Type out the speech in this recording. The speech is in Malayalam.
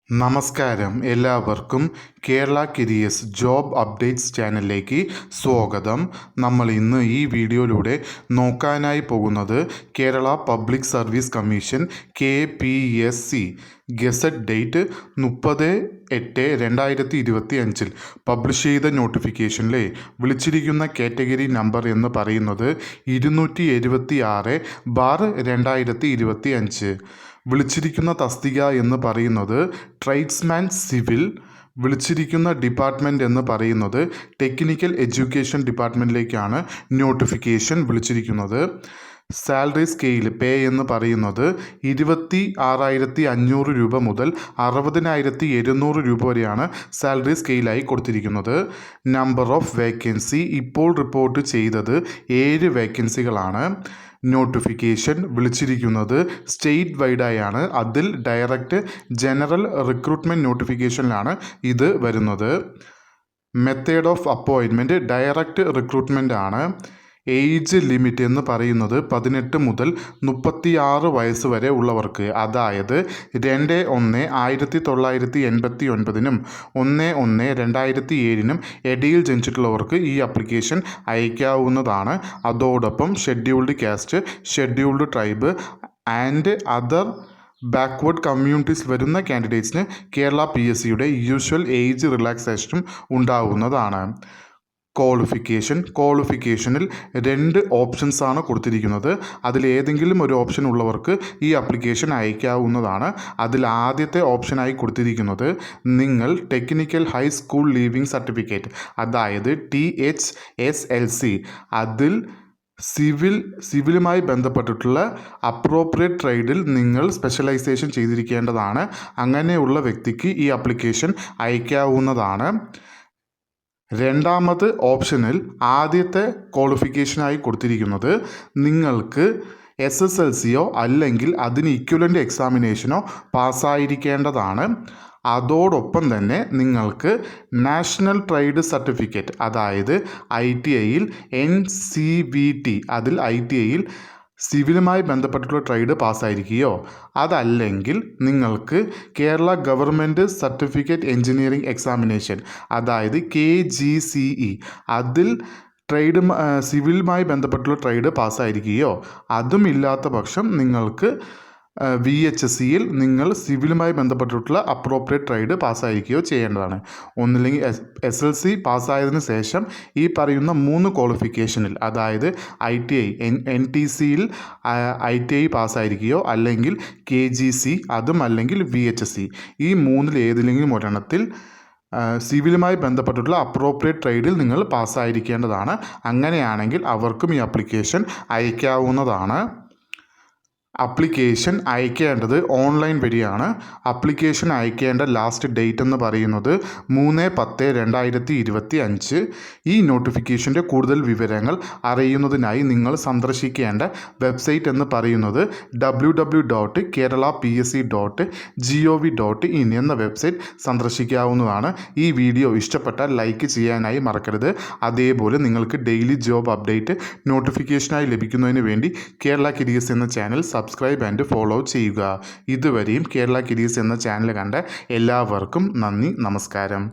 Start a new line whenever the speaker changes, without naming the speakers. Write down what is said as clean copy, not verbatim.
നമസ്കാരം, എല്ലാവർക്കും കേരള കരിയേഴ്സ് ജോബ് അപ്ഡേറ്റ്സ് ചാനലിലേക്ക് സ്വാഗതം. നമ്മൾ ഇന്ന് ഈ വീഡിയോയിലൂടെ നോക്കാനായി പോകുന്നത് Kerala public service commission KPSC gazette date 30/8/2025 publish ചെയ്ത നോട്ടിഫിക്കേഷനിലെ വിളിച്ചിരിക്കുന്ന കാറ്റഗറി നമ്പർ എന്ന് പറയുന്നത് 276/2025. വിളിച്ചിരിക്കുന്ന തസ്തിക എന്ന് പറയുന്നത് ട്രേഡ്സ്മാൻ സിവിൽ. വിളിച്ചിരിക്കുന്ന ഡിപ്പാർട്ട്മെൻറ്റ് എന്ന് പറയുന്നത് ടെക്നിക്കൽ എഡ്യൂക്കേഷൻ ഡിപ്പാർട്ട്മെൻറ്റിലേക്കാണ് നോട്ടിഫിക്കേഷൻ വിളിച്ചിരിക്കുന്നത്. സാലറി സ്കെയിൽ പേ എന്ന് പറയുന്നത് 26,500 രൂപ മുതൽ 60,700 രൂപ വരെയാണ് സാലറി സ്കെയിലായി കൊടുത്തിരിക്കുന്നത്. നമ്പർ ഓഫ് വേക്കൻസി ഇപ്പോൾ റിപ്പോർട്ട് ചെയ്തത് 7 വേക്കൻസികളാണ്. നോട്ടിഫിക്കേഷൻ വിളിച്ചിരിക്കുന്നത് സ്റ്റേറ്റ് വൈഡായാണ്. അതിൽ ഡയറക്റ്റ് ജനറൽ റിക്രൂട്ട്മെൻറ്റ് നോട്ടിഫിക്കേഷനിലാണ് ഇത് വരുന്നത്. Method of appointment direct recruitment ആണ്. ഏജ് ലിമിറ്റ് എന്ന് പറയുന്നത് 18 മുതൽ 36 വയസ്സ് വരെ ഉള്ളവർക്ക്, അതായത് 2/1/1989 1/1/2007 ഇടയിൽ ജനിച്ചിട്ടുള്ളവർക്ക് ഈ ആപ്ലിക്കേഷൻ അയക്കാവുന്നതാണ്. അതോടൊപ്പം scheduled caste, scheduled tribe and other backward communities വരുന്ന കാൻഡിഡേറ്റ്സിന് കേരള PSCയുടെ യൂഷ്വൽ ഏജ് റിലാക്സേഷനും ഉണ്ടാവുന്നതാണ്. ക്വാളിഫിക്കേഷനിൽ 2 ഓപ്ഷൻസാണ് കൊടുത്തിരിക്കുന്നത്. അതിലേതെങ്കിലും ഒരു ഓപ്ഷൻ ഉള്ളവർക്ക് ഈ ആപ്ലിക്കേഷൻ അയക്കാവുന്നതാണ്. അതിൽ ആദ്യത്തെ ഓപ്ഷനായി കൊടുത്തിരിക്കുന്നത് നിങ്ങൾ ടെക്നിക്കൽ ഹൈസ്കൂൾ ലീവിംഗ് സർട്ടിഫിക്കറ്റ്, അതായത് THSLC, അതിൽ സിവിലുമായി ബന്ധപ്പെട്ടിട്ടുള്ള അപ്രോപ്രിയേറ്റ് ട്രേഡിൽ നിങ്ങൾ സ്പെഷ്യലൈസേഷൻ ചെയ്തിരിക്കേണ്ടതാണ്. അങ്ങനെയുള്ള വ്യക്തിക്ക് ഈ ആപ്ലിക്കേഷൻ അയക്കാവുന്നതാണ്. രണ്ടാമത് ഓപ്ഷനിൽ ആദ്യത്തെ ക്വാളിഫിക്കേഷനായി കൊടുത്തിരിക്കുന്നത് നിങ്ങൾക്ക് SSLCയോ അല്ലെങ്കിൽ അതിന് ഇക്വലൻ്റ് എക്സാമിനേഷനോ പാസ്സായിരിക്കേണ്ടതാണ്. അതോടൊപ്പം തന്നെ നിങ്ങൾക്ക് നാഷണൽ ട്രേഡ് സർട്ടിഫിക്കറ്റ്, അതായത് ITIയിൽ NCVT, അതിൽ ITIയിൽ സിവിലുമായി ബന്ധപ്പെട്ടുള്ള ട്രേഡ് പാസ്സായിരിക്കുകയോ അതല്ലെങ്കിൽ നിങ്ങൾക്ക് Kerala government certificate engineering examination, അതായത് KGCE, അതിൽ സിവിലുമായി ബന്ധപ്പെട്ടുള്ള ട്രേഡ് പാസ്സായിരിക്കുകയോ അതും ഇല്ലാത്ത പക്ഷം നിങ്ങൾക്ക് VHSCയിൽ നിങ്ങൾ സിവിലുമായി ബന്ധപ്പെട്ടിട്ടുള്ള അപ്രോപ്രിയേറ്റ് ട്രേഡ് പാസ്സായിരിക്കുകയോ ചെയ്യേണ്ടതാണ്. ഒന്നില്ലെങ്കിൽ SLC പാസ്സായതിനു ശേഷം ഈ പറയുന്ന 3 ക്വാളിഫിക്കേഷനിൽ, അതായത് ITI NTCയിൽ ITI പാസ്സായിരിക്കുകയോ അല്ലെങ്കിൽ KGC, അതും അല്ലെങ്കിൽ VHSC, ഈ 3-ൽ ഏതിലെങ്കിലും ഒരെണ്ണത്തിൽ സിവിലുമായി ബന്ധപ്പെട്ടിട്ടുള്ള അപ്രോപ്രിയേറ്റ് ട്രേഡിൽ നിങ്ങൾ പാസ്സായിരിക്കേണ്ടതാണ്. അങ്ങനെയാണെങ്കിൽ അവർക്കും ഈ ആപ്ലിക്കേഷൻ അയക്കാവുന്നതാണ്. ആപ്ലിക്കേഷൻ അയക്കേണ്ടത് ഓൺലൈൻ വഴിയാണ്. ആപ്ലിക്കേഷൻ അയക്കേണ്ട ലാസ്റ്റ് ഡേറ്റ് എന്ന് പറയുന്നത് 3/10/2025. ഈ നോട്ടിഫിക്കേഷൻ്റെ കൂടുതൽ വിവരങ്ങൾ അറിയുന്നതിനായി നിങ്ങൾ സന്ദർശിക്കേണ്ട വെബ്സൈറ്റ് എന്ന് പറയുന്നത് www.keralapsc.gov.in എന്ന വെബ്സൈറ്റ് സന്ദർശിക്കാവുന്നതാണ്. ഈ വീഡിയോ ഇഷ്ടപ്പെട്ടാൽ ലൈക്ക് ചെയ്യാനായി മറക്കരുത്. അതേപോലെ നിങ്ങൾക്ക് ഡെയിലി ജോബ് അപ്ഡേറ്റ് നോട്ടിഫിക്കേഷനായി ലഭിക്കുന്നതിന് വേണ്ടി കേരള കരിയേഴ്സ് എന്ന ചാനൽ സബ്സ്ക്രൈബ് ആൻഡ് ഫോളോ ചെയ്യുക. ഇതുവരെയും കേരള കരിയേഴ്സ് എന്ന ചാനൽ കണ്ട എല്ലാവർക്കും നന്ദി, നമസ്കാരം.